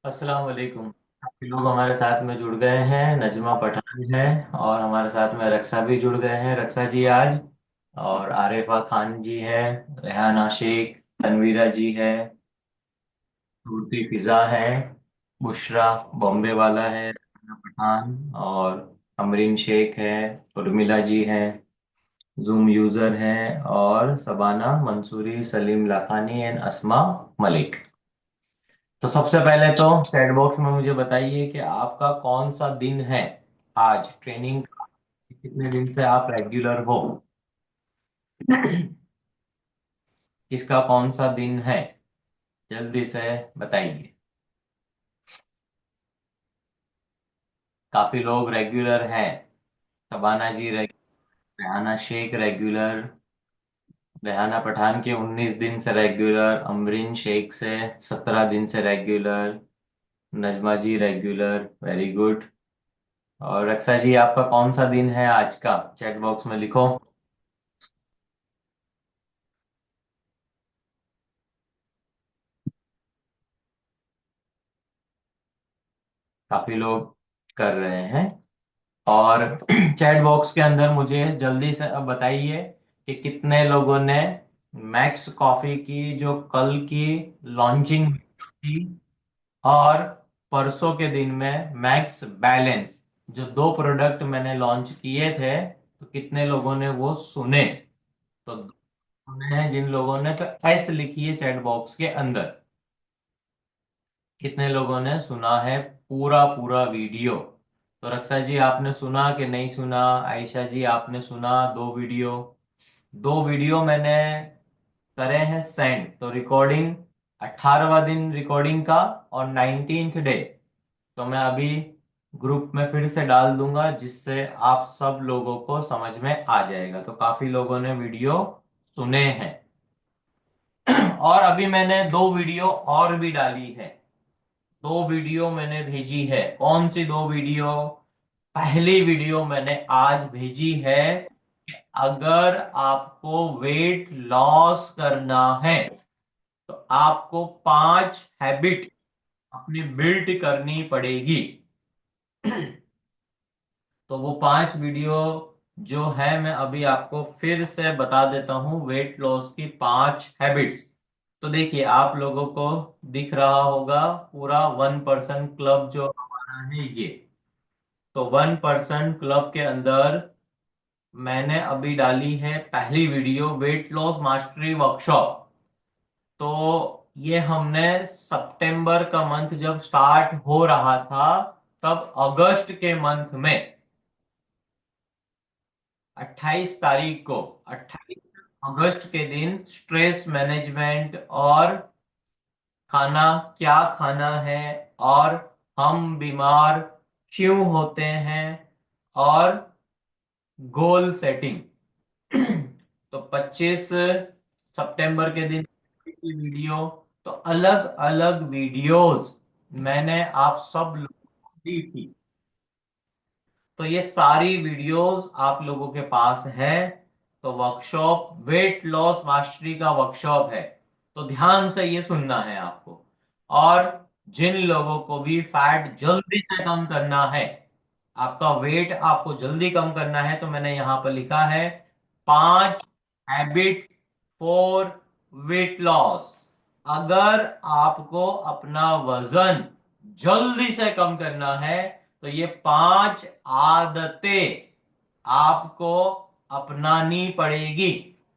अस्सलाम वालेकुम। काफी लोग हमारे साथ में जुड़ गए हैं। नजमा पठान है और हमारे साथ में रक्षा भी जुड़ गए हैं, रक्षा जी आज। और आरिफा खान जी है, रेहाना शेख, तनवीरा जी है, सूरती फिजा है, बुशरा बॉम्बे वाला है, रेहाना पठान और अमरीन शेख है, उर्मिला जी है, जूम यूजर है, और सबाना मंसूरी, सलीम लाखानी एंड अस्मा मलिक। तो सबसे पहले तो चैट बॉक्स में मुझे बताइए कि आपका कौन सा दिन है आज ट्रेनिंग का। कितने दिन से आप रेगुलर हो? किसका कौन सा दिन है? जल्दी से बताइए। काफी लोग रेगुलर हैं। शबाना जी रेहाना शेख रेगुलर, रेहाना पठान के 19 दिन से रेगुलर, अमरीन शेख से 17 दिन से रेगुलर, नजमा जी रेगुलर, वेरी गुड। और रक्षा जी आपका कौन सा दिन है आज का? चैट बॉक्स में लिखो। काफी लोग कर रहे हैं। और चैट बॉक्स के अंदर मुझे जल्दी से अब बताइए कि कितने लोगों ने मैक्स कॉफी की जो कल की लॉन्चिंग थी, और परसों के दिन में मैक्स बैलेंस, जो दो प्रोडक्ट मैंने लॉन्च किए थे, तो कितने लोगों ने वो सुने? तो सुने हैं जिन लोगों ने, तो एस लिखिए चैट बॉक्स के अंदर। कितने लोगों ने सुना है पूरा पूरा वीडियो? तो रक्षा जी आपने सुना कि नहीं सुना? आयशा जी आपने सुना? दो वीडियो, दो वीडियो मैंने करे हैं सेंड। तो रिकॉर्डिंग 18वां दिन रिकॉर्डिंग का और 19th डे। तो मैं अभी ग्रुप में फिर से डाल दूंगा, जिससे आप सब लोगों को समझ में आ जाएगा। तो काफी लोगों ने वीडियो सुने हैं। और अभी मैंने दो वीडियो और भी डाली है। दो वीडियो मैंने भेजी है। कौन सी दो वीडियो? पहली वीडियो मैंने आज भेजी है कि अगर आपको वेट लॉस करना है तो आपको 5 हैबिट अपनी बिल्ड करनी पड़ेगी। तो वो 5 वीडियो जो है, मैं अभी आपको फिर से बता देता हूँ। वेट लॉस की 5 हैबिट्स। तो देखिए, आप लोगों को दिख रहा होगा पूरा 1% क्लब जो हमारा है ये। तो 1% क्लब के अंदर मैंने अभी डाली है पहली video, weight loss mastery workshop. तो ये हमने सितंबर का मंथ जब स्टार्ट हो रहा था, तब अगस्त के मंथ में 28 तारीख को, 28 अगस्त के दिन स्ट्रेस मैनेजमेंट और खाना, क्या खाना है, और हम बीमार क्यों होते हैं, और गोल सेटिंग। तो 25 सितंबर के दिन की वीडियो। तो अलग अलग वीडियोस मैंने आप सब लोगों को दी थी। तो ये सारी वीडियोस आप लोगों के पास है। तो वर्कशॉप वेट लॉस मास्टरी का वर्कशॉप है। तो ध्यान से ये सुनना है आपको। और जिन लोगों को भी फैट जल्दी से कम करना है, आपका वेट आपको जल्दी कम करना है, तो मैंने यहां पर लिखा है 5 हैबिट फॉर वेट लॉस। अगर आपको अपना वजन जल्दी से कम करना है, तो ये 5 आदतें आपको अपनानी पड़ेगी।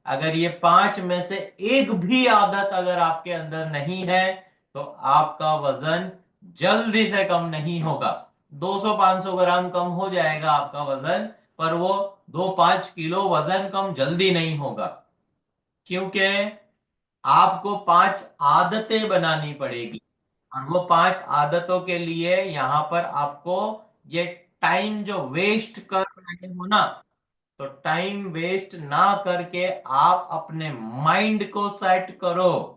अगर ये 5 में से एक भी आदत अगर आपके अंदर नहीं है, तो आपका वजन जल्दी से कम नहीं होगा। 200-500 ग्राम कम हो जाएगा आपका वजन, पर वो 2-5 किलो वजन कम जल्दी नहीं होगा। क्योंकि आपको 5 आदतें बनानी पड़ेगी। और वो 5 आदतों के लिए यहां पर आपको ये टाइम जो वेस्ट कर रहे हो ना, तो टाइम वेस्ट ना करके आप अपने माइंड को सेट करो।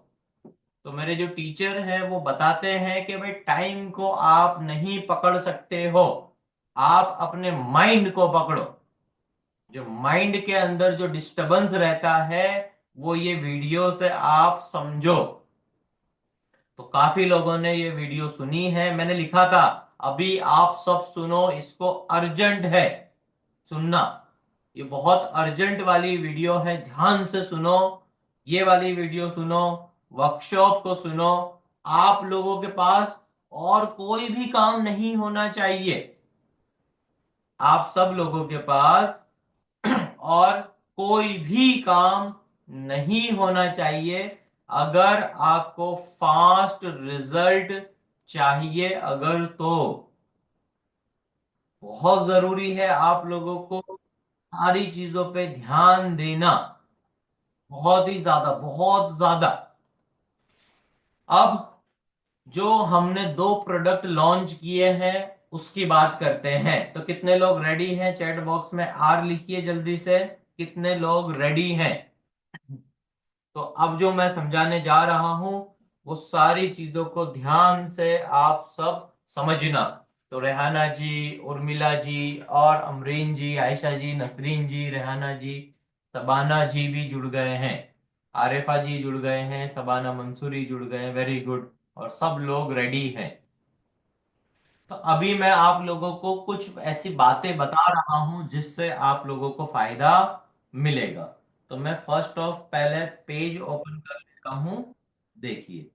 तो मेरे जो टीचर हैं वो बताते हैं कि भाई, टाइम को आप नहीं पकड़ सकते हो, आप अपने माइंड को पकड़ो। जो माइंड के अंदर जो डिस्टरबेंस रहता है, वो ये वीडियो से आप समझो। तो काफी लोगों ने ये वीडियो सुनी है, मैंने लिखा था अभी आप सब सुनो, इसको अर्जेंट है सुनना। ये बहुत अर्जेंट वाली वीडियो है, ध्यान से सुनो। ये वाली वीडियो सुनो, वर्कशॉप को सुनो। आप लोगों के पास और कोई भी काम नहीं होना चाहिए। आप सब लोगों के पास और कोई भी काम नहीं होना चाहिए। अगर आपको फास्ट रिजल्ट चाहिए, अगर तो बहुत जरूरी है आप लोगों को सारी चीजों पे ध्यान देना, बहुत ही ज्यादा, बहुत ज्यादा। अब जो हमने दो प्रोडक्ट लॉन्च किए हैं उसकी बात करते हैं। तो कितने लोग रेडी हैं? चैट बॉक्स में आर लिखिए जल्दी से, कितने लोग रेडी हैं। तो अब जो मैं समझाने जा रहा हूं वो सारी चीजों को ध्यान से आप सब समझना। तो रेहाना जी, उर्मिला जी और अमरीन जी, आयशा जी, नसरीन जी, रेहाना जी, सबाना जी भी जुड़ गए हैं, आरिफा जी जुड़ गए हैं, सबाना मंसूरी जुड़ गए हैं, वेरी गुड। और सब लोग रेडी हैं। तो अभी मैं आप लोगों को कुछ ऐसी बातें बता रहा हूं जिससे आप लोगों को फायदा मिलेगा। तो मैं फर्स्ट ऑफ पहले पेज ओपन कर लेता हूं, देखिए।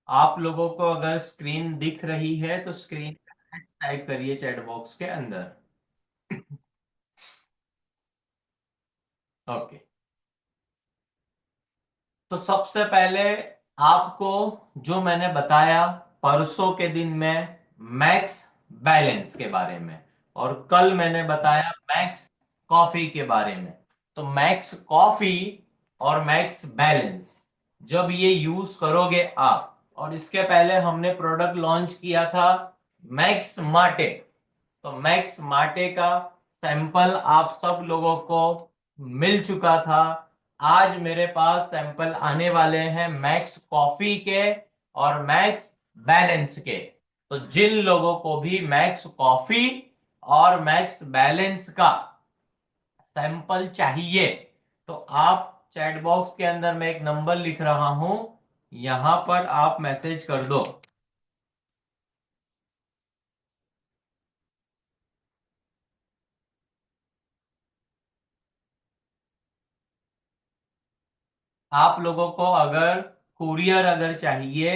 आप लोगों को अगर स्क्रीन दिख रही है तो स्क्रीन टाइप करिए चैट बॉक्स के अंदर। ओके। तो सबसे पहले आपको जो मैंने बताया परसों के दिन में मैक्स बैलेंस के बारे में, और कल मैंने बताया मैक्स कॉफी के बारे में। तो मैक्स कॉफी और मैक्स बैलेंस जब ये यूज करोगे आप, और इसके पहले हमने प्रोडक्ट लॉन्च किया था मैक्स माटे। तो मैक्स माटे का सैंपल आप सब लोगों को मिल चुका था। आज मेरे पास सैंपल आने वाले हैं मैक्स कॉफी के और मैक्स बैलेंस के। तो जिन लोगों को भी मैक्स कॉफी और मैक्स बैलेंस का सैंपल चाहिए, तो आप चैट बॉक्स के अंदर मैं एक नंबर लिख रहा हूं, यहां पर आप मैसेज कर दो। आप लोगों को अगर कुरियर अगर चाहिए,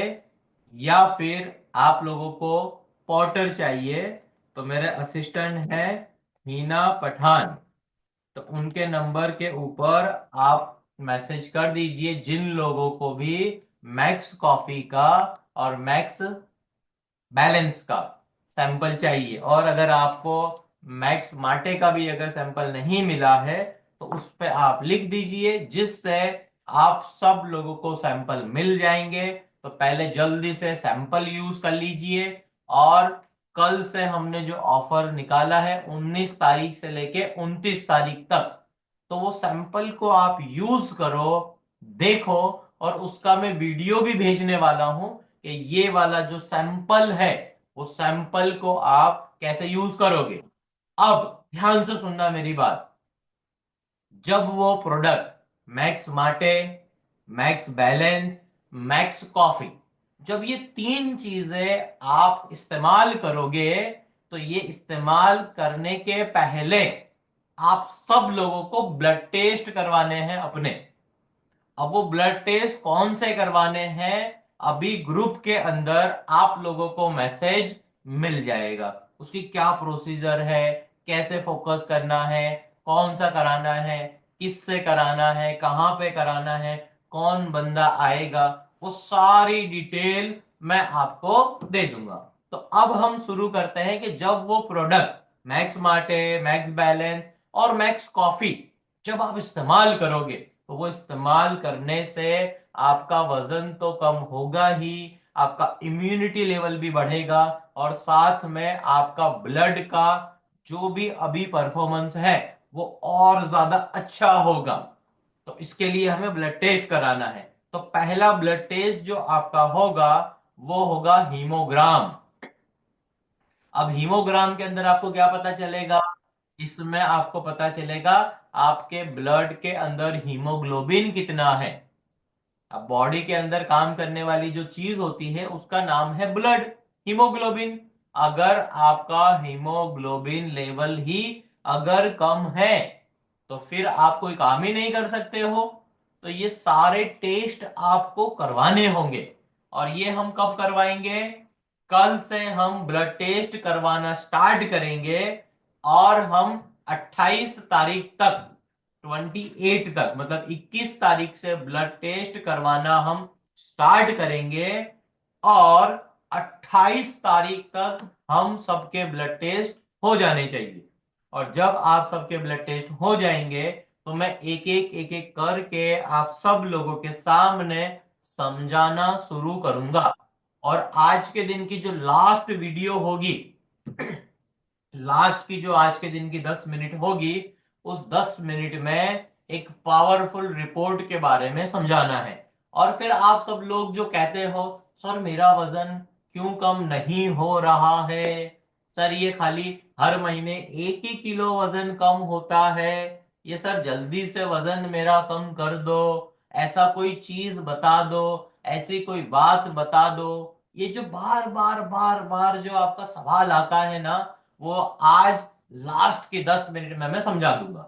या फिर आप लोगों को पोर्टर चाहिए, तो मेरे असिस्टेंट है हीना पठान, तो उनके नंबर के ऊपर आप मैसेज कर दीजिए जिन लोगों को भी मैक्स कॉफी का और मैक्स बैलेंस का सैंपल चाहिए। और अगर आपको मैक्स माटे का भी अगर सैंपल नहीं मिला है तो उस पे आप लिख दीजिए, जिससे आप सब लोगों को सैंपल मिल जाएंगे। तो पहले जल्दी से सैंपल यूज कर लीजिए। और कल से हमने जो ऑफर निकाला है 19 तारीख से लेके 29 तारीख तक, तो वो सैंपल को आप यूज करो, देखो। और उसका मैं वीडियो भी भेजने वाला हूं कि ये वाला जो सैंपल है वो सैंपल को आप कैसे यूज करोगे। अब ध्यान से सुनना मेरी बात। जब वो प्रोडक्ट मैक्स माटे, मैक्स बैलेंस, मैक्स कॉफी, जब ये तीन चीजें आप इस्तेमाल करोगे, तो ये इस्तेमाल करने के पहले आप सब लोगों को ब्लड टेस्ट करवाने हैं अपने। अब वो ब्लड टेस्ट कौन से करवाने हैं, अभी ग्रुप के अंदर आप लोगों को मैसेज मिल जाएगा। उसकी क्या प्रोसीजर है, कैसे फोकस करना है, कौन सा कराना है, किससे कराना है, कहां पे कराना है, कौन बंदा आएगा, वो सारी डिटेल मैं आपको दे दूंगा। तो अब हम शुरू करते हैं कि जब वो प्रोडक्ट मैक्स मार्टे, मैक्स बैलेंस और मैक्स कॉफी जब आप इस्तेमाल करोगे, तो वो इस्तेमाल करने से आपका वजन तो कम होगा ही, आपका इम्यूनिटी लेवल भी बढ़ेगा और साथ में आपका ब्लड का जो भी अभी परफॉर्मेंस है वो और ज्यादा अच्छा होगा। तो इसके लिए हमें ब्लड टेस्ट कराना है। तो पहला ब्लड टेस्ट जो आपका होगा वो होगा हीमोग्राम। अब हीमोग्राम के अंदर आपको क्या पता चलेगा? इसमें आपको पता चलेगा आपके ब्लड के अंदर हीमोग्लोबिन कितना है। अब बॉडी के अंदर काम करने वाली जो चीज होती है उसका नाम है ब्लड, हीमोग्लोबिन। अगर आपका हीमोग्लोबिन लेवल ही अगर कम है तो फिर आप कोई काम ही नहीं कर सकते हो। तो ये सारे टेस्ट आपको करवाने होंगे। और ये हम कब करवाएंगे? कल से हम ब्लड टेस्ट करवाना स्टार्ट करेंगे और हम 28 तारीख तक, 28 तक मतलब 21 तारीख से ब्लड टेस्ट करवाना हम स्टार्ट करेंगे और 28 तारीख तक हम सबके ब्लड टेस्ट हो जाने चाहिए। और जब आप सबके ब्लड टेस्ट हो जाएंगे तो मैं एक एक करके आप सब लोगों के सामने समझाना शुरू करूंगा। और आज के दिन की जो लास्ट वीडियो होगी, लास्ट की जो आज के दिन की 10 मिनट होगी, उस 10 मिनट में एक पावरफुल रिपोर्ट के बारे में समझाना है। और फिर आप सब लोग जो कहते हो सर मेरा वजन क्यों कम नहीं हो रहा है, सर ये खाली हर महीने 1 ही किलो वजन कम होता है, ये सर जल्दी से वजन मेरा कम कर दो, ऐसा कोई चीज बता दो, ऐसी कोई बात बता दो। ये जो बार बार बार बार जो आपका सवाल आता है ना, वो आज लास्ट के 10 मिनट में मैं समझा दूंगा।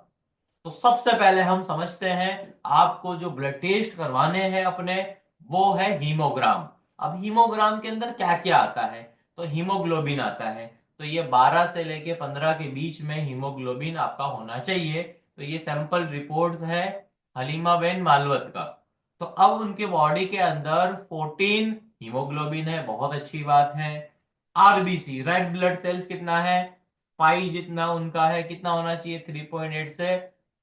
तो सबसे पहले हम समझते हैं आपको जो ब्लड टेस्ट करवाने हैं अपने, वो है हीमोग्राम। अब हीमोग्राम के अंदर क्या क्या आता है? तो हीमोग्लोबिन आता है। तो ये 12 से लेके 15 के बीच में हीमोग्लोबिन आपका होना चाहिए। तो ये सैंपल रिपोर्ट्स है हलीमा बेन मालवत का। तो अब उनके बॉडी के अंदर 14 हीमोग्लोबिन है, बहुत अच्छी बात है। आरबीसी रेड ब्लड सेल्स कितना है? पाई जितना उनका है, कितना होना चाहिए? 3.8 से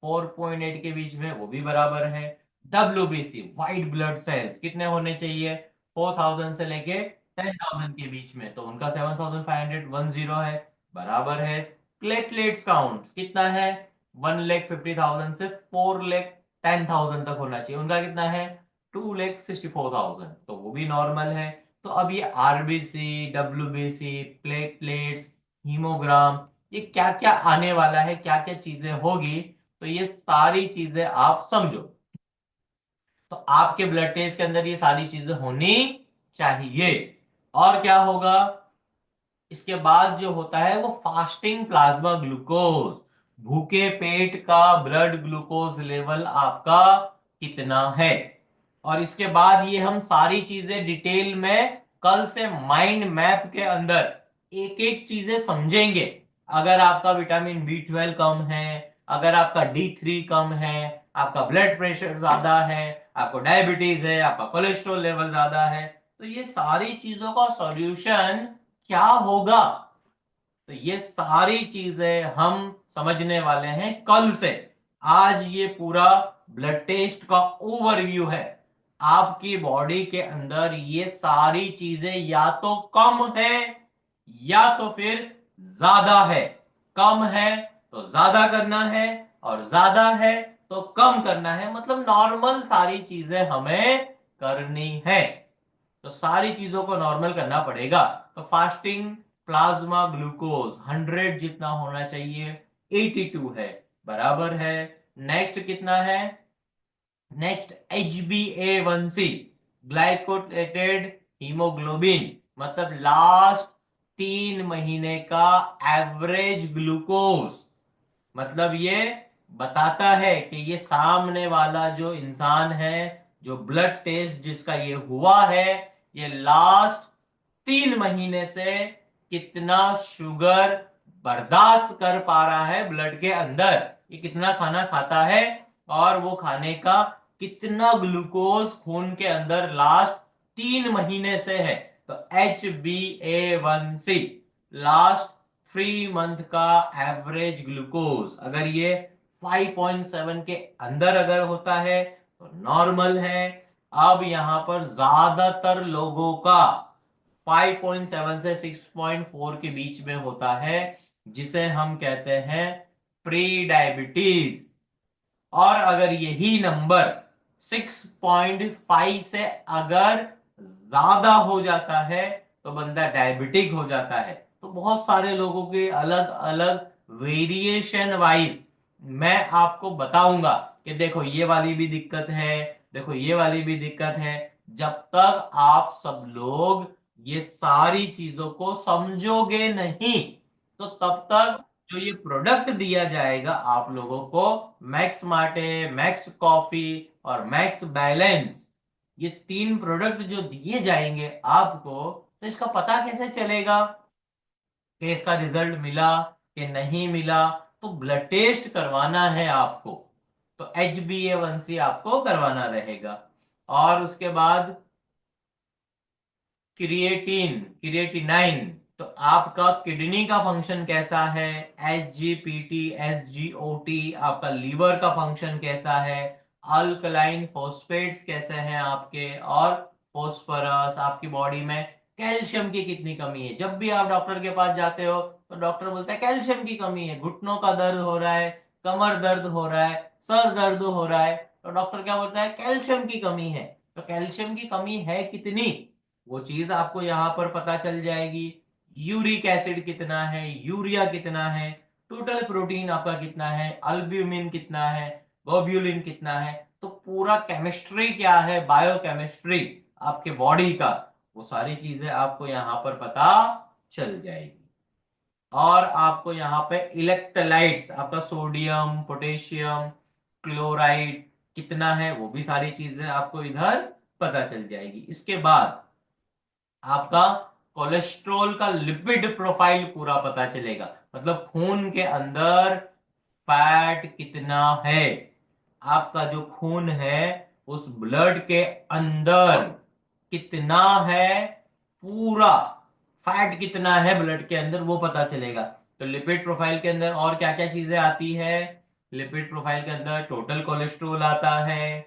4.8 के बीच में, वो भी बराबर है। डब्ल्यूबीसी व्हाइट ब्लड सेल्स कितने होने चाहिए? 4000 से लेके 10,000 के बीच में, तो उनका 7,510 है, बराबर है। प्लेटलेट्स काउंट कितना है? 1,50,000 से 4,10,000 तक होना चाहिए, उनका कितना है? 2,64,000, तो वो भी नॉर्मल है। तो अब ये आरबीसी, डब्ल्यूबीसी, प्लेटलेट्स, हीमोग्राम, ये क्या क्या आने वाला है, क्या क्या चीजें होगी, तो ये सारी चीजें आप समझो। तो आपके ब्लड टेस्ट के अंदर ये सारी चीजें होनी चाहिए। और क्या होगा इसके बाद? जो होता है वो फास्टिंग प्लाज्मा ग्लूकोज, भूखे पेट का ब्लड ग्लूकोज लेवल आपका कितना है। और इसके बाद ये हम सारी चीजें डिटेल में कल से माइंड मैप के अंदर एक एक चीजें समझेंगे। अगर आपका विटामिन बी 12 कम है, अगर आपका D3 कम है, आपका ब्लड प्रेशर ज्यादा है, आपको डायबिटीज है, आपका कोलेस्ट्रॉल लेवल ज्यादा है, तो ये सारी चीजों का सॉल्यूशन क्या होगा? तो ये सारी चीजें हम समझने वाले हैं कल से। आज ये पूरा ब्लड टेस्ट का ओवरव्यू है। आपकी बॉडी के अंदर ये सारी चीजें या तो कम है या तो फिर ज्यादा है। कम है तो ज्यादा करना है, और ज्यादा है तो कम करना है, मतलब नॉर्मल सारी चीजें हमें करनी है। तो सारी चीजों को नॉर्मल करना पड़ेगा। तो फास्टिंग प्लाज्मा ग्लूकोज 100 जितना होना चाहिए, 82 है, बराबर है। नेक्स्ट कितना है? नेक्स्ट HbA1c, ग्लाइकोलेटेड हीमोग्लोबिन, मतलब लास्ट 3 महीने का एवरेज ग्लूकोज। मतलब ये बताता है कि ये सामने वाला जो इंसान है, जो ब्लड टेस्ट जिसका ये हुआ है, ये लास्ट 3 महीने से कितना शुगर बर्दाश्त कर पा रहा है ब्लड के अंदर, ये कितना खाना खाता है और वो खाने का कितना ग्लूकोज खून के अंदर लास्ट 3 महीने से है। तो HbA1c लास्ट 3 मंथ का एवरेज ग्लूकोज अगर ये 5.7 के अंदर अगर होता है तो नॉर्मल है। अब यहां पर ज्यादातर लोगों का 5.7 से 6.4 के बीच में होता है, जिसे हम कहते हैं प्री डायबिटीज। और अगर यही नंबर 6.5 से अगर ज्यादा हो जाता है तो बंदा डायबिटिक हो जाता है। तो बहुत सारे लोगों के अलग अलग वेरिएशन वाइज मैं आपको बताऊंगा कि देखो ये वाली भी दिक्कत है, देखो ये वाली भी दिक्कत है। जब तक आप सब लोग ये सारी चीजों को समझोगे नहीं, तो तब तक जो ये प्रोडक्ट दिया जाएगा आप लोगों को, मैक्स मार्टे, मैक्स कॉफी और मैक्स बैलेंस, ये तीन प्रोडक्ट जो दिए जाएंगे आपको, तो इसका पता कैसे चलेगा कि इसका रिजल्ट मिला कि नहीं मिला? तो ब्लड टेस्ट करवाना है आपको, तो HbA1c आपको करवाना रहेगा। और उसके बाद क्रिएटिन, क्रिएटिनाइन, तो आपका किडनी का फंक्शन कैसा है, SGPT, SGOT, आपका लीवर का फंक्शन कैसा है, अल्कलाइन फोस्फेट्स कैसे हैं आपके, और फोस्फोरस, आपकी बॉडी में कैल्शियम की कितनी कमी है। जब भी आप डॉक्टर के पास जाते हो तो डॉक्टर बोलता है कैल्शियम की कमी है, घुटनों का दर्द हो रहा है, कमर दर्द हो रहा है, सर दर्द हो रहा है, तो डॉक्टर क्या बोलता है, कैल्शियम की कमी है। तो कैल्शियम की कमी है कितनी, वो चीज आपको यहां पर पता चल जाएगी। यूरिक एसिड कितना है, यूरिया कितना है, टोटल प्रोटीन आपका कितना है, अल्ब्यूमिन कितना है, ग्लोब्यूलिन कितना है, तो पूरा केमिस्ट्री क्या है, बायोकेमिस्ट्री आपके बॉडी का, वो सारी चीजें आपको यहां पर पता चल जाएगी। और आपको यहाँ पे इलेक्ट्रोलाइट्स, आपका सोडियम, पोटेशियम, क्लोराइड कितना है, वो भी सारी चीजें आपको इधर पता चल जाएगी। इसके बाद आपका कोलेस्ट्रॉल का लिपिड प्रोफाइल पूरा पता चलेगा, मतलब खून के अंदर फैट कितना है, आपका जो खून है उस ब्लड के अंदर कितना है, पूरा फैट कितना है ब्लड के अंदर वो पता चलेगा। तो लिपिड प्रोफाइल के अंदर और क्या क्या चीजें आती है, लिपिड प्रोफाइल के अंदर टोटल कोलेस्ट्रॉल आता है,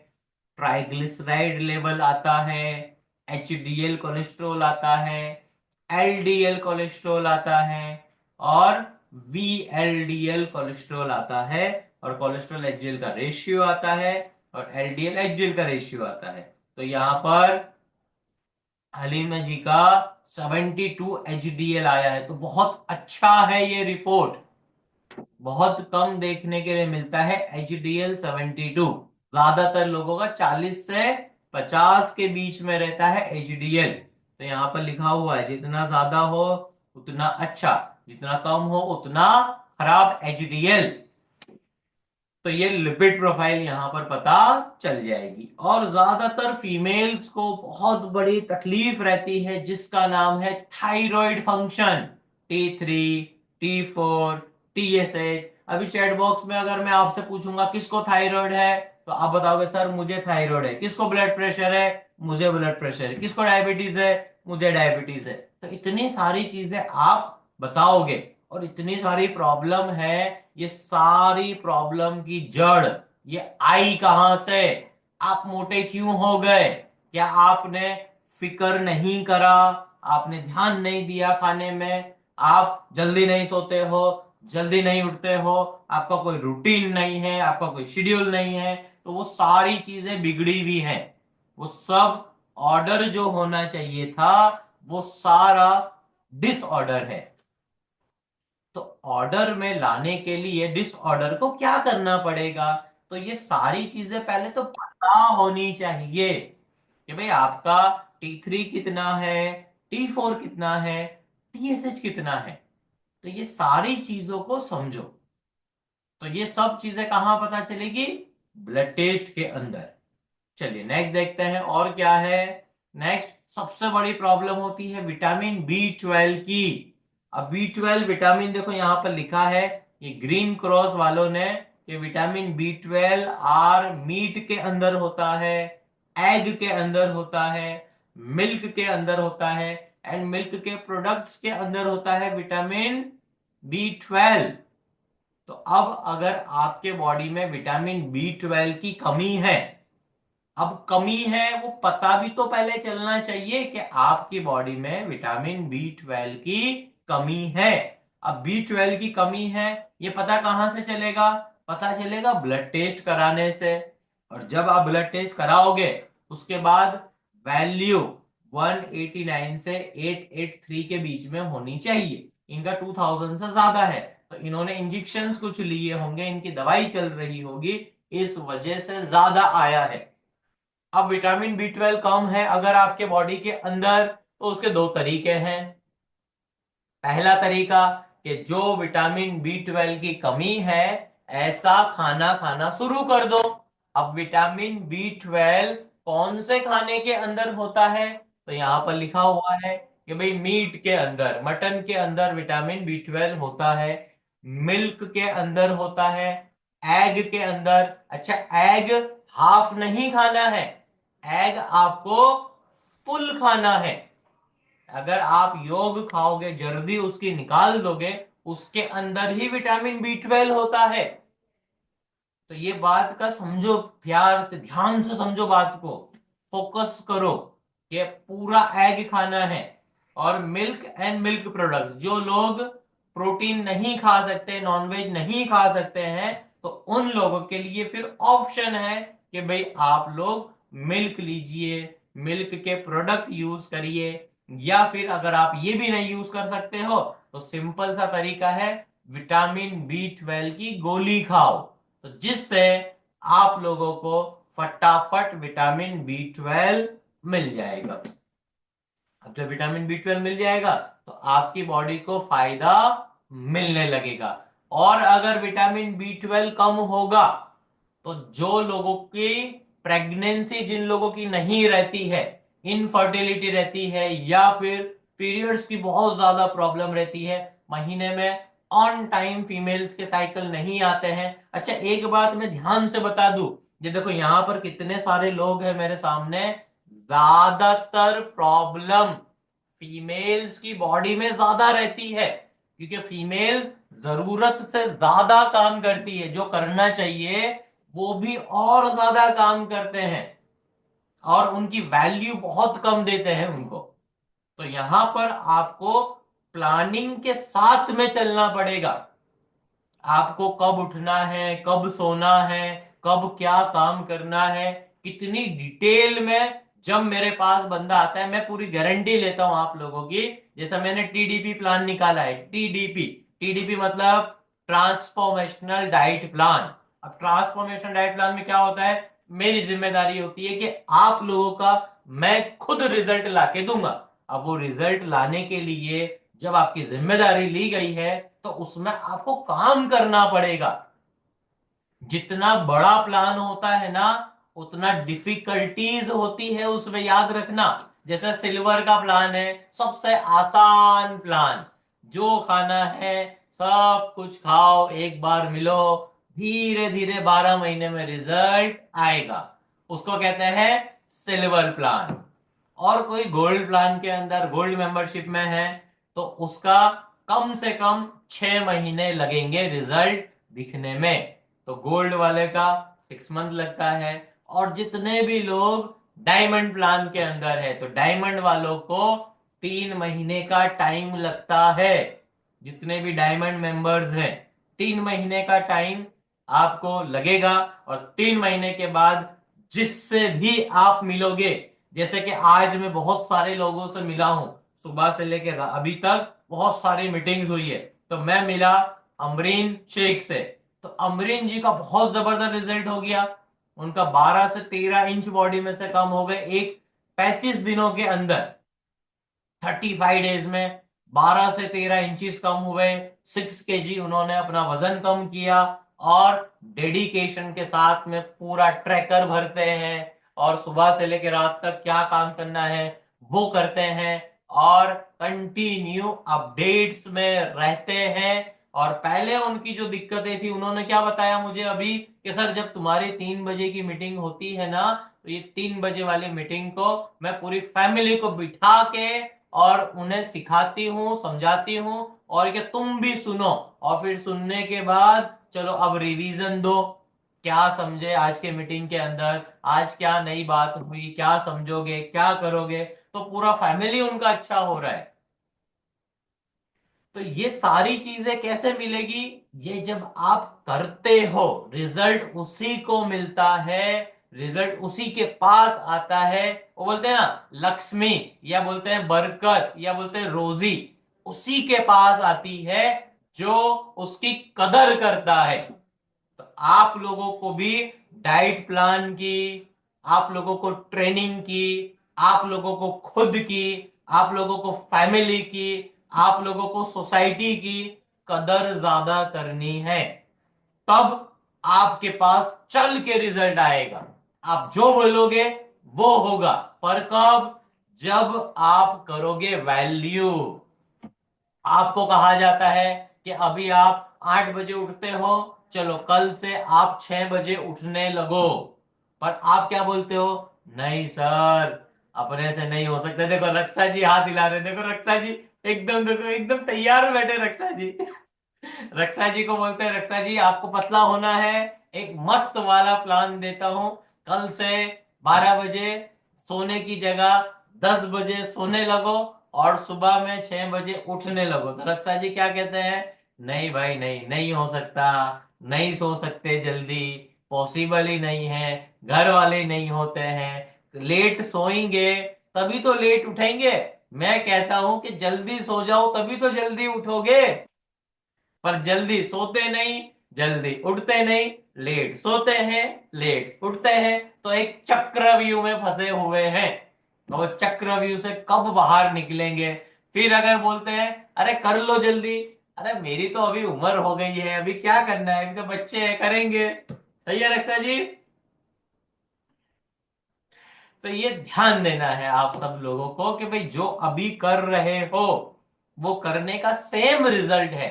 ट्राइग्लिसराइड लेवल आता है, HDL कोलेस्ट्रॉल आता है, LDL कोलेस्ट्रॉल आता है, और VLDL कोलेस्ट्रॉल आता है, और कोलेस्ट्रॉल HDL का रेशियो आता है, और LDL HDL का रेशियो आता है। तो यहां पर हलीमा जी का 72 HDL आया है, तो बहुत अच्छा है ये रिपोर्ट, बहुत कम देखने के लिए मिलता है HDL 72। ज्यादातर लोगों का 40 से 50 के बीच में रहता है HDL। तो यहां पर लिखा हुआ है जितना ज्यादा हो उतना अच्छा, जितना कम हो उतना खराब HDL। तो ये लिपिड प्रोफाइल यहां पर पता चल जाएगी। और ज्यादातर फीमेल्स को बहुत बड़ी तकलीफ रहती है जिसका नाम है thyroid function, T3, T4, TSH। अभी चैट बॉक्स में अगर मैं आपसे पूछूंगा किसको थायराइड है, तो आप बताओगे सर मुझे थायराइड है। किसको ब्लड प्रेशर है, मुझे ब्लड प्रेशर है। किसको डायबिटीज है, मुझे डायबिटीज है। तो इतनी सारी चीजें आप बताओगे, और इतनी सारी प्रॉब्लम है, ये सारी प्रॉब्लम की जड़ ये आई कहां से, आप मोटे क्यों हो गए, क्या आपने फिक्र नहीं करा, आपने ध्यान नहीं दिया खाने में, आप जल्दी नहीं सोते हो, जल्दी नहीं उठते हो, आपका कोई रूटीन नहीं है, आपका कोई शेड्यूल नहीं है, तो वो सारी चीजें बिगड़ी हुई हैं। वो सब ऑर्डर जो होना चाहिए था वो सारा डिसऑर्डर है। तो ऑर्डर में लाने के लिए डिसऑर्डर को क्या करना पड़ेगा, तो ये सारी चीजें पहले तो पता होनी चाहिए कि भाई आपका T3 कितना है, T4 कितना है, TSH कितना है। तो ये सारी चीजों को समझो। तो ये सब चीजें कहां पता चलेगी, ब्लड टेस्ट के अंदर। चलिए नेक्स्ट देखते हैं और क्या है। नेक्स्ट सबसे बड़ी प्रॉब्लम होती है विटामिन B12 की। अब B12 विटामिन देखो यहां पर लिखा है, ये ग्रीन क्रॉस वालों ने, कि विटामिन B12 आर मीट के अंदर होता है, एग के अंदर होता है, मिल्क के अंदर होता है, एंड मिल्क के प्रोडक्ट्स के अंदर होता है विटामिन B12। तो अब अगर आपके बॉडी में विटामिन B12 की कमी है, अब कमी है वो पता भी तो पहले चलना चाहिए कि आपकी बॉडी में विटामिन B12 की कमी है। अब B12 की कमी है, ये पता कहां से चलेगा? पता चलेगा ब्लड टेस्ट कराने से। और जब आप ब्लड टेस्ट कराओगे उसके बाद वैल्यू 189 से 883 के बीच में होनी चाहिए। इनका 2000 से ज्यादा है, तो इन्होंने इंजेक्शंस कुछ लिए होंगे, इनकी दवाई चल रही होगी, इस वजह से ज्यादा आया है। अब विटामिन B12 कम है अगर आपके बॉडी के अंदर, तो उसके दो तरीके हैं। पहला तरीका कि जो विटामिन B12 की कमी है ऐसा खाना खाना शुरू कर दो। अब विटामिन B12 कौन से खाने के अंदर होता है? तो यहां पर लिखा हुआ है कि भाई मीट के अंदर, मटन के अंदर विटामिन B12 होता है, मिल्क के अंदर होता है, एग के अंदर। अच्छा, एग हाफ नहीं खाना है, एग आपको फुल खाना है। अगर आप योग खाओगे, जर्दी उसकी निकाल दोगे, उसके अंदर ही विटामिन B12 होता है। तो ये बात का समझो, प्यार से ध्यान से समझो बात को, फोकस करो कि पूरा एग खाना है। और मिल्क एंड मिल्क प्रोडक्ट्स, जो लोग प्रोटीन नहीं खा सकते, नॉनवेज नहीं खा सकते हैं, तो उन लोगों के लिए फिर ऑप्शन है कि भाई आप लोग मिल्क लीजिए, मिल्क के प्रोडक्ट यूज करिए। या फिर अगर आप ये भी नहीं यूज कर सकते हो तो सिंपल सा तरीका है, विटामिन B12 की गोली खाओ, तो जिससे आप लोगों को फटाफट विटामिन B12 मिल जाएगा। अब जब विटामिन B12 मिल जाएगा तो आपकी बॉडी को फायदा मिलने लगेगा। और अगर विटामिन B12 कम होगा तो जो लोगों की प्रेगनेंसी, जिन लोगों की नहीं रहती है, इनफर्टिलिटी रहती है, या फिर पीरियड्स की बहुत ज्यादा प्रॉब्लम रहती है, महीने में ऑन टाइम फीमेल्स के साइकिल नहीं आते हैं। अच्छा, एक बात मैं ध्यान से बता दूं, ये देखो यहां पर कितने सारे लोग हैं मेरे सामने, ज्यादातर प्रॉब्लम फीमेल्स की बॉडी में ज्यादा रहती है, क्योंकि फीमेल जरूरत से ज्यादा काम करती है, जो करना चाहिए वो भी और ज्यादा काम करते हैं, और उनकी वैल्यू बहुत कम देते हैं उनको। तो यहां पर आपको प्लानिंग के साथ में चलना पड़ेगा। आपको कब उठना है, कब सोना है, कब क्या काम करना है, कितनी डिटेल में। जब मेरे पास बंदा आता है मैं पूरी गारंटी लेता हूं आप लोगों की। जैसा मैंने टीडीपी प्लान निकाला है, टीडीपी, टीडीपी मतलब ट्रांसफॉर्मेशनल डाइट प्लान। अब ट्रांसफॉर्मेशनल डाइट प्लान में क्या होता है, मेरी जिम्मेदारी होती है कि आप लोगों का मैं खुद रिजल्ट लाके दूंगा। अब वो रिजल्ट लाने के लिए जब आपकी जिम्मेदारी ली गई है तो उसमें आपको काम करना पड़ेगा। जितना बड़ा प्लान होता है ना, उतना डिफिकल्टीज होती है उसमें, याद रखना। जैसे सिल्वर का प्लान है, सबसे आसान प्लान, जो खाना है सब कुछ खाओ, एक बार मिलो, धीरे धीरे 12 महीने में रिजल्ट आएगा, उसको कहते हैं सिल्वर प्लान। और कोई गोल्ड प्लान के अंदर, गोल्ड मेंबरशिप में है, तो उसका कम से कम 6 महीने लगेंगे रिजल्ट दिखने में। तो गोल्ड वाले का 6 मंथ लगता है। और जितने भी लोग डायमंड प्लान के अंदर है, तो डायमंड वालों को 3 महीने का टाइम लगता है। जितने भी डायमंड मेंबर्स हैं, 3 महीने का टाइम आपको लगेगा। और 3 महीने के बाद जिससे भी आप मिलोगे, जैसे कि आज मैं बहुत सारे लोगों से मिला हूं, सुबह से लेकर अभी तक बहुत सारी मीटिंग्स हुई है, तो मैं मिला अमरीन शेख से। तो अमरीन जी का बहुत जबरदस्त रिजल्ट हो गया। उनका 12 से 13 इंच बॉडी में से कम हो गए एक 35 दिनों के अंदर। 35 डेज में 12 से 13 इंचेस कम हुए, 6 kg उन्होंने अपना वजन कम किया। और डेडिकेशन के साथ में पूरा ट्रैकर भरते हैं, और सुबह से लेकर रात तक क्या काम करना है वो करते हैं, और कंटिन्यू अपडेट्स में रहते हैं। और पहले उनकी जो दिक्कतें थी, उन्होंने क्या बताया मुझे अभी, कि सर जब तुम्हारी 3 बजे की मीटिंग होती है ना, तो ये 3 बजे वाली मीटिंग को मैं पूरी फैमिली को बिठा के और उन्हें सिखाती हूँ, समझाती हूँ, और कि तुम भी सुनो, और फिर सुनने के बाद चलो अब रिवीजन दो, क्या समझे आज के मीटिंग के अंदर, आज क्या नई बात हुई, क्या समझोगे, क्या करोगे, तो पूरा फैमिली उनका अच्छा हो रहा है। तो ये सारी चीजें कैसे मिलेगी? ये जब आप करते हो, रिजल्ट उसी को मिलता है, रिजल्ट उसी के पास आता है। वो बोलते हैं ना लक्ष्मी, या बोलते हैं बरकत, या बोलते हैं रोजी, उसी के पास आती है जो उसकी कदर करता है। तो आप लोगों को भी डाइट प्लान की, आप लोगों को ट्रेनिंग की, आप लोगों को खुद की, आप लोगों को फैमिली की, आप लोगों को सोसाइटी की कदर ज्यादा करनी है। तब आपके पास चल के रिजल्ट आएगा। आप जो बोलोगे वो होगा, पर कब? जब आप करोगे वैल्यू। आपको कहा जाता है कि अभी आप 8 बजे उठते हो, चलो कल से आप 6 बजे उठने लगो। पर आप क्या बोलते हो? नहीं सर, अपने से नहीं हो सकते। देखो रक्षा जी हाथ हिला रहे, देखो रक्षा जी एकदम, देखो एकदम तैयार बैठे रक्षा जी। रक्षा जी को बोलते हैं, रक्षा जी आपको पतला होना है, एक मस्त वाला प्लान देता हूं। कल से 12 बजे सोने की जगह 10 बजे सोने लगो, और सुबह में 6 बजे उठने लगो। तो रक्षा जी क्या कहते हैं? नहीं भाई, नहीं, नहीं हो सकता, नहीं सो सकते जल्दी, पॉसिबल ही नहीं है, घर वाले नहीं होते हैं, लेट सोएंगे तभी तो लेट उठेंगे। मैं कहता हूं कि जल्दी सो जाओ तभी तो जल्दी उठोगे। पर जल्दी सोते नहीं, जल्दी उठते नहीं, लेट सोते हैं, लेट उठते हैं, तो एक चक्रव्यूह में फंसे हुए हैं। तो वो चक्रव्यूह से कब बाहर निकलेंगे? फिर अगर बोलते हैं अरे कर लो जल्दी, अरे मेरी तो अभी उम्र हो गई है, अभी क्या करना है, अभी तो बच्चे हैं, करेंगे। सही है रक्षा जी? तो ये ध्यान देना है आप सब लोगों को कि भाई जो अभी कर रहे हो वो करने का सेम रिजल्ट है,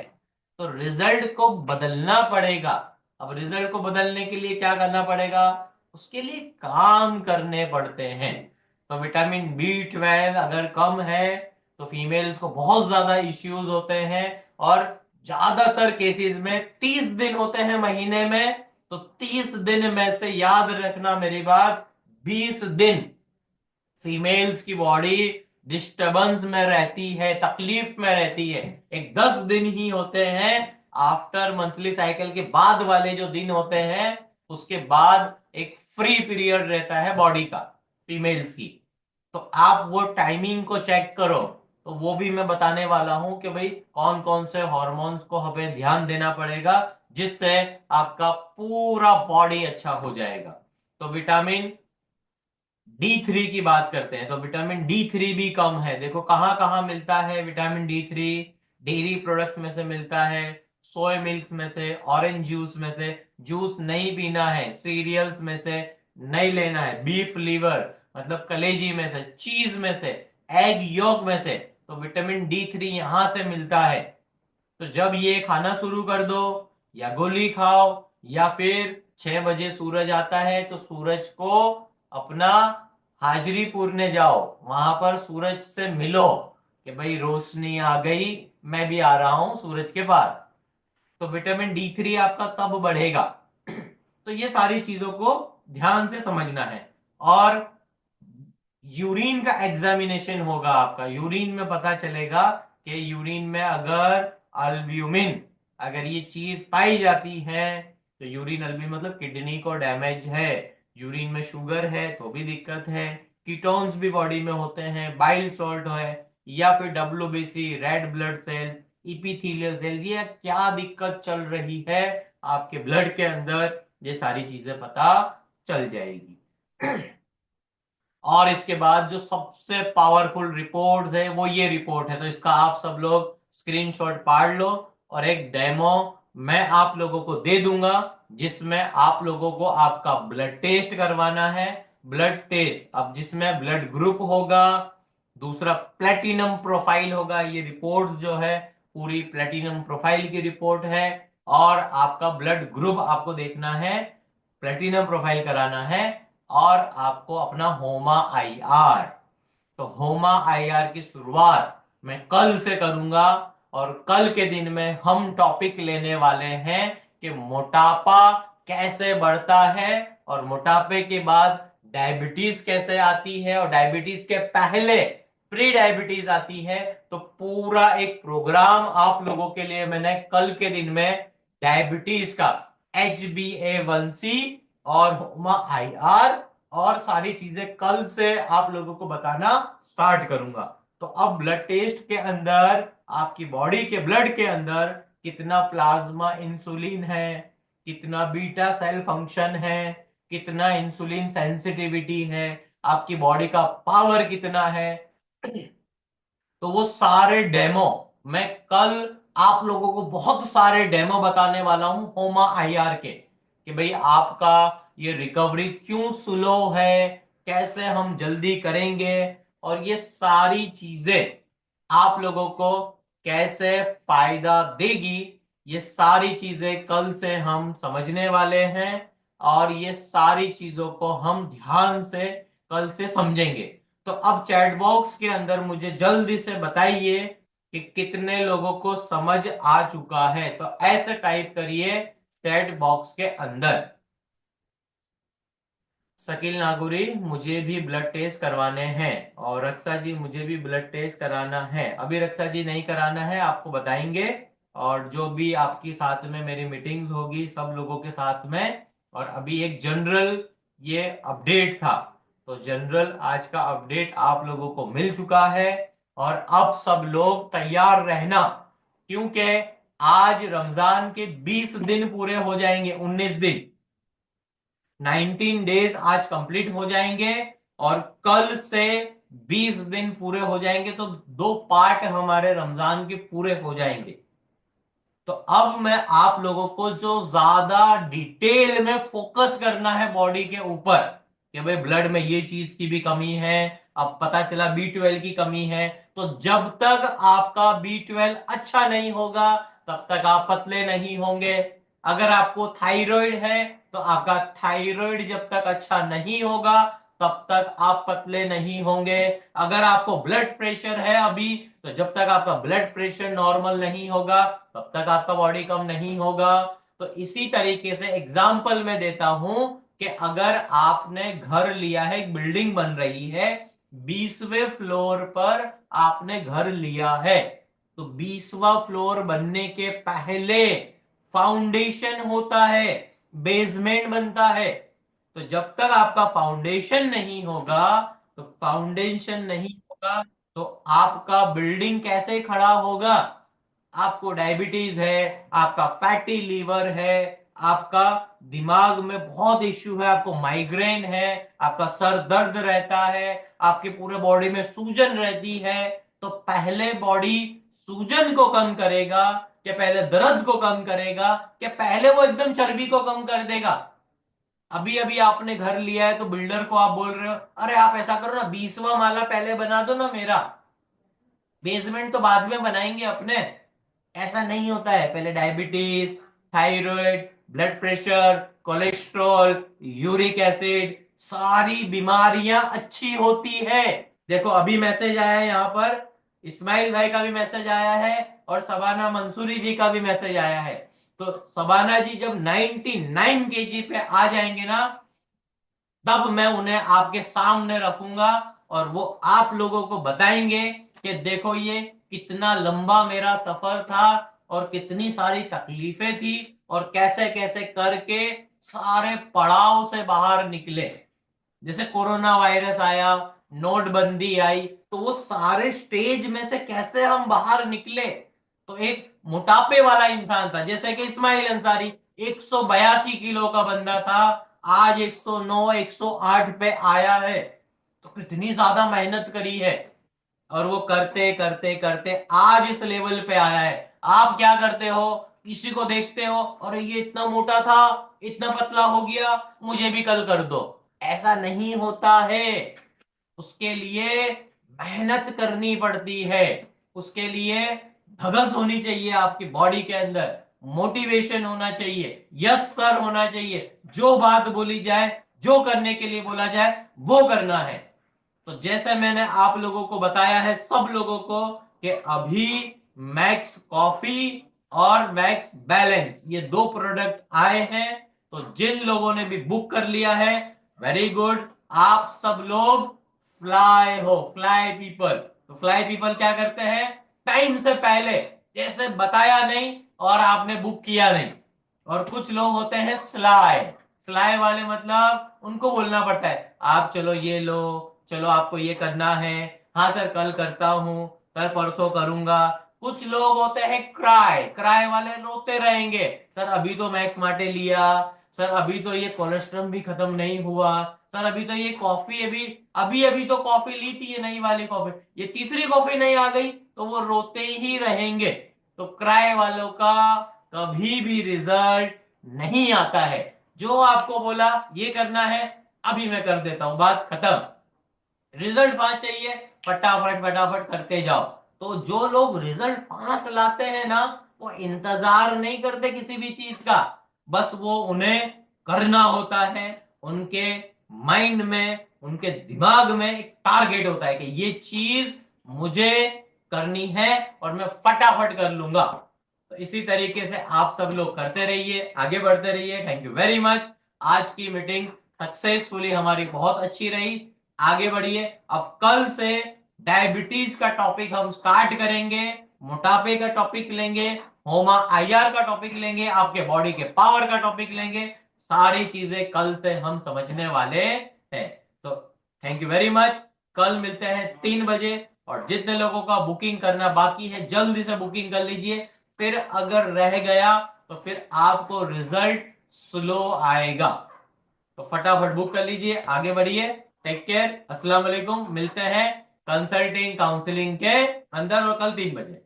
तो रिजल्ट को बदलना पड़ेगा। अब रिजल्ट को बदलने के लिए क्या करना पड़ेगा? उसके लिए काम करने पड़ते हैं। तो विटामिन B12 अगर कम है तो फीमेल्स को बहुत ज्यादा इश्यूज होते हैं, और ज्यादातर केसेस में 30 दिन होते हैं महीने में। तो 30 दिन में से याद रखना मेरी बात, 20 दिन फीमेल्स की बॉडी डिस्टरबेंस में रहती है, तकलीफ में रहती है। एक 10 दिन ही होते हैं आफ्टर मंथली साइकिल के बाद वाले जो दिन होते हैं, उसके बाद एक फ्री पीरियड रहता है बॉडी का, फीमेल्स की। तो आप वो टाइमिंग को चेक करो। तो वो भी मैं बताने वाला हूं कि भाई कौन कौन से हॉर्मोन्स को हमें ध्यान देना पड़ेगा, जिससे आपका पूरा बॉडी अच्छा हो जाएगा। तो विटामिन D3 की बात करते हैं। तो विटामिन D3 भी कम है। देखो कहां कहां मिलता है विटामिन D3? डेयरी प्रोडक्ट्स में से मिलता है, सोय मिल्क में से, ऑरेंज जूस में से, जूस नहीं पीना है, सीरियल्स में से नहीं लेना है, बीफ लीवर मतलब कलेजी में से, चीज में से, एग योक में से। तो विटामिन D3 यहां से मिलता है। तो जब ये खाना शुरू कर दो, या गोली खाओ, या फिर 6 बजे सूरज आता है तो सूरज को अपना हाजिरी पूरने जाओ, वहां पर सूरज से मिलो कि भाई रोशनी आ गई, मैं भी आ रहा हूं सूरज के पास। तो विटामिन D3 आपका तब बढ़ेगा। तो ये सारी चीजों को ध्यान से समझना है। और यूरिन का एग्जामिनेशन होगा आपका, यूरिन में पता चलेगा कि यूरिन में अगर अल्ब्यूमिन, अगर ये चीज पाई जाती है, तो यूरिन अल्ब्यूमिन मतलब किडनी को डैमेज है, यूरिन में शुगर है तो भी दिक्कत है, कीटोन्स भी बॉडी में होते हैं, बाइल सॉल्ट है, या फिर WBC, red blood cell, epithelial cell, ये क्या दिक्कत चल रही है आपके ब्लड के अंदर, ये सारी चीजें पता चल जाएगी। और इसके बाद जो सबसे पावरफुल रिपोर्ट है वो ये रिपोर्ट है। तो इसका आप सब लोग स्क्रीनशॉट पाड़ लो, और एक डेमो मैं आप लोगों को दे दूंगा, जिसमें आप लोगों को आपका ब्लड टेस्ट करवाना है। ब्लड टेस्ट अब जिसमें ब्लड ग्रुप होगा, दूसरा प्लेटिनम प्रोफाइल होगा। ये रिपोर्ट जो है पूरी प्लेटिनम प्रोफाइल की रिपोर्ट है, और आपका ब्लड ग्रुप आपको देखना है, प्लेटिनम प्रोफाइल कराना है, और आपको अपना होमा IR। तो होमा IR की शुरुआत मैं कल से करूंगा, और कल के दिन में हम टॉपिक लेने वाले हैं कि मोटापा कैसे बढ़ता है, और मोटापे के बाद डायबिटीज कैसे आती है और डायबिटीज के पहले प्री डायबिटीज आती है। तो पूरा एक प्रोग्राम आप लोगों के लिए मैंने कल के दिन में डायबिटीज का HbA1c और होमा IR और सारी चीजें कल से आप लोगों को बताना स्टार्ट करूंगा। तो अब ब्लड टेस्ट के अंदर आपकी बॉडी के ब्लड के अंदर कितना प्लाज्मा इंसुलिन है, कितना बीटा सेल फंक्शन है, कितना इंसुलिन सेंसिटिविटी है, आपकी बॉडी का पावर कितना है, तो वो सारे डेमो मैं कल आप लोगों को बहुत सारे डेमो बताने वाला हूं होमा IR के, कि भाई आपका ये रिकवरी क्यों स्लो है, कैसे हम जल्दी करेंगे, और ये सारी चीजें आप लोगों को कैसे फायदा देगी, ये सारी चीजें कल से हम समझने वाले हैं और ये सारी चीजों को हम ध्यान से कल से समझेंगे। तो अब चैट बॉक्स के अंदर मुझे जल्दी से बताइए कि कितने लोगों को समझ आ चुका है। तो ऐसे टाइप करिए चैट बॉक्स के अंदर, शकील नागुरी मुझे भी ब्लड टेस्ट करवाने हैं, और रक्षा जी मुझे भी ब्लड टेस्ट कराना है। अभी रक्षा जी नहीं कराना है, आपको बताएंगे। और जो भी आपकी साथ में मेरी मीटिंग्स होगी सब लोगों के साथ में। और अभी एक जनरल ये अपडेट था, तो जनरल आज का अपडेट आप लोगों को मिल चुका है। और अब सब लोग तैयार रहना, क्योंकि आज रमजान के 20 दिन पूरे हो जाएंगे, 19 दिन, 19 डेज आज कंप्लीट हो जाएंगे और कल से 20 दिन पूरे हो जाएंगे, तो 2 पार्ट हमारे रमजान के पूरे हो जाएंगे। तो अब मैं आप लोगों को जो ज्यादा डिटेल में फोकस करना है बॉडी के ऊपर, कि भाई ब्लड में ये चीज की भी कमी है, अब पता चला B12 की कमी है, तो जब तक आपका B12 अच्छा नहीं होगा तब तक आप पतले नहीं होंगे। अगर आपको थायराइड है तो आपका थायराइड जब तक अच्छा नहीं होगा तब तक आप पतले नहीं होंगे। अगर आपको ब्लड प्रेशर है अभी, तो जब तक आपका ब्लड प्रेशर नॉर्मल नहीं होगा तब तक आपका बॉडी कम नहीं होगा। तो इसी तरीके से एग्जाम्पल मैं देता हूं कि अगर आपने घर लिया है, एक बिल्डिंग बन रही है, 20वें फ्लोर पर आपने घर लिया है, तो 20वां फ्लोर बनने के पहले फाउंडेशन होता है, बेसमेंट बनता है। तो जब तक आपका फाउंडेशन नहीं होगा, तो फाउंडेशन नहीं होगा तो आपका बिल्डिंग कैसे खड़ा होगा। आपको डायबिटीज है, आपका फैटी लीवर है, आपका दिमाग में बहुत इश्यू है, आपको माइग्रेन है, आपका सर दर्द रहता है, आपके पूरे बॉडी में सूजन रहती है, तो पहले बॉडी सूजन को कम करेगा कि पहले दर्द को कम करेगा कि पहले वो एकदम चर्बी को कम कर देगा। अभी अभी आपने घर लिया है तो बिल्डर को आप बोल रहे हो अरे आप ऐसा करो ना 20वां माला पहले बना दो ना, मेरा बेसमेंट तो बाद में बनाएंगे अपने। ऐसा नहीं होता है, पहले diabetes, thyroid, blood pressure, cholesterol, uric acid, सारी बीमारियां अच्छी होती है। देखो अभी मैसेज आया है यहाँ पर, इस्माइल भाई का भी मैसेज आया है और सबाना मंसूरी जी का भी मैसेज आया है। तो सबाना जी जब 99 केजी पे आ जाएंगे ना, तब मैं उन्हें आपके सामने रखूंगा और वो आप लोगों को बताएंगे कि देखो ये कितना लंबा मेरा सफर था और कितनी सारी तकलीफें थी और कैसे कैसे करके सारे पड़ाव से बाहर निकले। जैसे कोरोना वायरस आया, नोटबंदी आई, तो वो सारे स्टेज में से कैसे हम बाहर निकले। तो एक मोटापे वाला इंसान था जैसे कि इस्माइल अंसारी, 182 किलो का बंदा था, आज 109 108 पे आया है। तो कितनी ज्यादा मेहनत करी है और वो करते करते करते आज इस लेवल पे आया है। आप क्या करते हो, किसी को देखते हो और ये इतना मोटा था, इतना पतला हो गया, मुझे भी कल कर दो। ऐसा नहीं होता है, उसके लिए मेहनत करनी पड़ती है, उसके लिए धगस होनी चाहिए आपकी बॉडी के अंदर, मोटिवेशन होना चाहिए, यस सर होना चाहिए, जो बात बोली जाए, जो करने के लिए बोला जाए वो करना है। तो जैसे मैंने आप लोगों को बताया है सब लोगों को कि अभी मैक्स कॉफी और मैक्स बैलेंस ये 2 प्रोडक्ट आए हैं, तो जिन लोगों ने भी बुक कर लिया है, वेरी गुड, आप सब लोग फ्लाई हो, फ्लाई पीपल। तो फ्लाई पीपल क्या करते हैं, टाइम से पहले, जैसे बताया नहीं और आपने बुक किया नहीं। और कुछ लोग होते हैं स्लाई, स्लाई वाले मतलब उनको बोलना पड़ता है, आप चलो ये लो, चलो आपको ये करना है, हाँ सर कल करता हूं, सर परसों करूंगा। कुछ लोग होते हैं क्राई, क्राई वाले रोते रहेंगे, सर अभी तो मैक्स मार्टे लिया, सर अभी तो ये कोलेस्ट्रॉल भी खत्म नहीं हुआ, सर अभी तो ये कॉफी अभी अभी अभी तो कॉफी ली थी ये नई वाली कॉफी, ये तीसरी कॉफी नहीं आ गई, तो वो रोते ही रहेंगे। तो क्राई वालों का कभी भी रिजल्ट नहीं आता है। जो आपको बोला ये करना है, अभी मैं कर देता हूं, बात खत्म। रिजल्ट फास्ट चाहिए, फटाफट फटाफट करते जाओ। तो जो लोग रिजल्ट फास्ट लाते हैं ना, वो इंतजार नहीं करते किसी भी चीज का, बस वो उन्हें करना होता है। उनके माइंड में, उनके दिमाग में एक टारगेट होता है कि ये चीज मुझे करनी है और मैं फटाफट कर लूंगा। तो इसी तरीके से आप सब लोग करते रहिए, आगे बढ़ते रहिए। Thank you very much. आज की मीटिंग सक्सेसफुली हमारी बहुत अच्छी रही। आगे बढ़िए। अब कल से डायबिटीज का टॉपिक हम स्टार्ट करेंगे, मोटापे का टॉपिक लेंगे, होमा आईआर का टॉपिक लेंगे, आपके बॉडी के पावर का टॉपिक लेंगे। सारी चीजें कल से हम समझने वाले हैं। तो थैंक यू वेरी मच। कल मिलते हैं 3 बजे। और जितने लोगों का बुकिंग करना बाकी है जल्दी से बुकिंग कर लीजिए, फिर अगर रह गया तो फिर आपको रिजल्ट स्लो आएगा। तो फटाफट बुक कर लीजिए, आगे बढ़िए। टेक केयर, अस्सलाम वालेकुम। मिलते हैं कंसल्टिंग काउंसलिंग के अंदर और कल 3 बजे।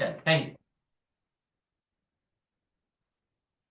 चल, थैंक यू।